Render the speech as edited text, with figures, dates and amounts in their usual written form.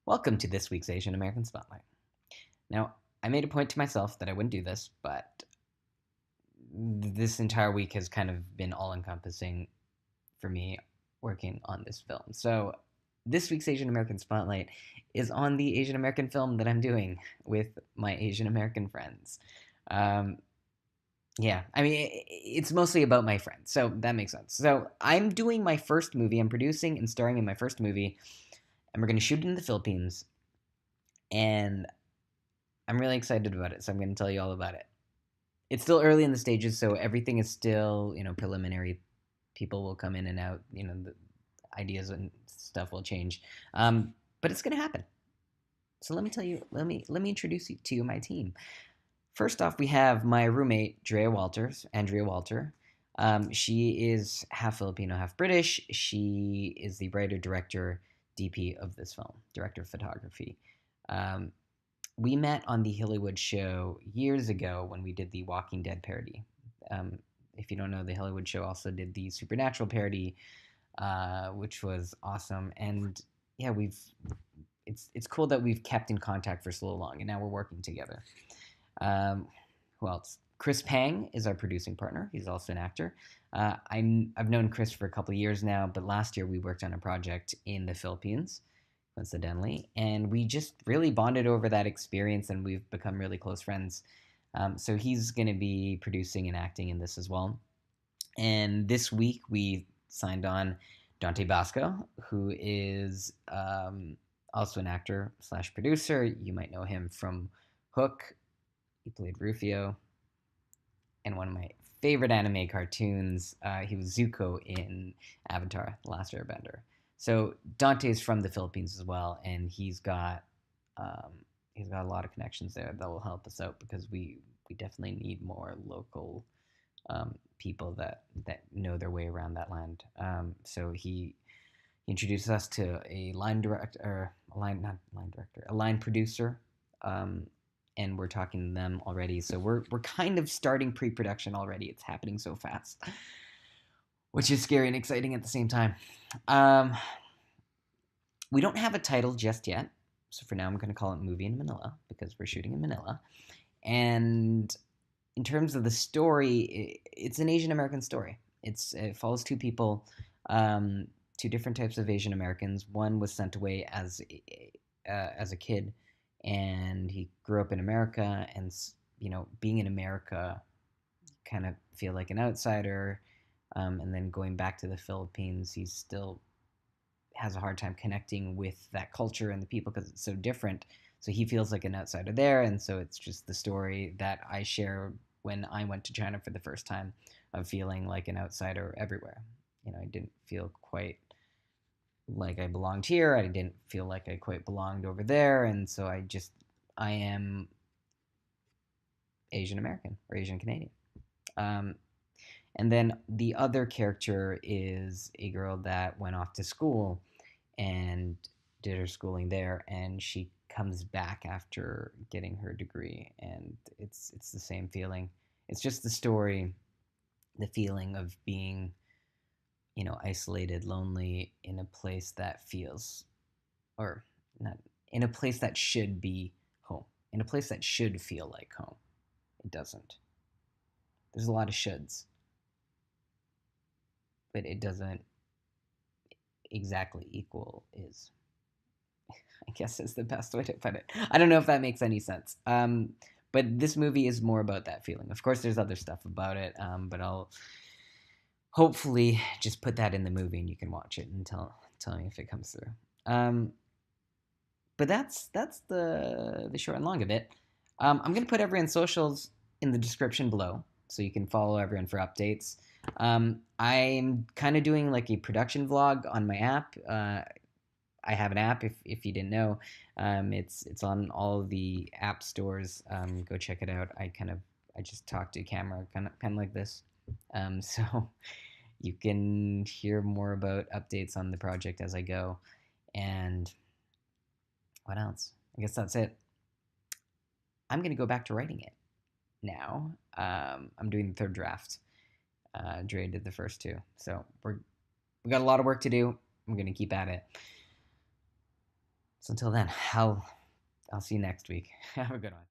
Welcome to this week's Asian American Spotlight. Now, I made a point to myself that I wouldn't do this, but this entire week has kind of been all encompassing for me working on this film. So, this week's Asian American Spotlight is on the Asian American film that I'm doing with my Asian American friends. Um, yeah, I mean, it's mostly about my friends, so that makes sense. So, I'm doing my first movie, I'm producing and starring in my first movie, and we're going to shoot it in the Philippines. And I'm really excited about it, so I'm going to tell you all about it. It's still early in the stages, so everything is still, preliminary. People will come in and out. The ideas and stuff will change, but it's going to happen. So let me tell you. Let me introduce you to my team. First off, we have my roommate, Andrea Walter. She is half Filipino, half British. She is the writer, director, DP of this film, director of photography. Um, we met on the Hollywood show years ago when we did the Walking Dead parody. Um, if you don't know, the Hollywood show also did the Supernatural parody, which was awesome. And yeah, it's cool that we've kept in contact for so long, and now we're working together. Um, who else? Chris Pang is our producing partner. He's also an actor. I've known Chris for a couple of years now, but last year we worked on a project in the Philippines, coincidentally, and we just really bonded over that experience, and we've become really close friends. So he's going to be producing and acting in this as well. And this week we signed on Dante Basco, who is also an actor slash producer. You might know him from Hook. He played Rufio, and one of my favorite anime cartoons. He was Zuko in Avatar: The Last Airbender. So Dante's from the Philippines as well, and um, he's got a lot of connections there that will help us out because we definitely need more local people that know their way around that land. So he introduced us to a line director, or a line not line director, a line producer. And we're talking to them already. So we're kind of starting pre-production already. It's happening so fast, which is scary and exciting at the same time. Um, we don't have a title just yet, so for now I'm going to call it Movie in Manila because we're shooting in Manila. And in terms of the story, it's an Asian American story. It follows two people, two different types of Asian Americans. One was sent away as a kid, and he grew up in America. And being in America, you kind of feel like an outsider. And then going back to the Philippines, he still has a hard time connecting with that culture and the people because it's so different. So he feels like an outsider there, and so it's just the story that I share when I went to China for the first time of feeling like an outsider everywhere. I didn't feel quite like I belonged here. I didn't feel like I quite belonged over there, and so I am Asian American or Asian Canadian. Um, and then the other character is a girl that went off to school and did her schooling there, and she comes back after getting her degree, and it's the same feeling. It's just the story, the feeling of being, isolated, lonely in a place that feels, or not, in a place that should be home, in a place that should feel like home. It doesn't. There's a lot of shoulds, but it doesn't exactly equal is. I guess is the best way to put it. I don't know if that makes any sense. But this movie is more about that feeling. Of course, there's other stuff about it, but I'll hopefully just put that in the movie and you can watch it and tell me if it comes through. But that's the short and long of it. I'm gonna put everyone's socials in the description below, so you can follow everyone for updates. I'm kind of doing like a production vlog on my app. I have an app if you didn't know. It's on all of the app stores. Go check it out. I just talk to camera kind of like this. So you can hear more about updates on the project as I go. And what else? I guess that's it. I'm gonna go back to writing it now. I'm doing the third draft. Dre did the first two, so we got a lot of work to do. I'm gonna keep at it. So until then, I'll see you next week. Have a good one.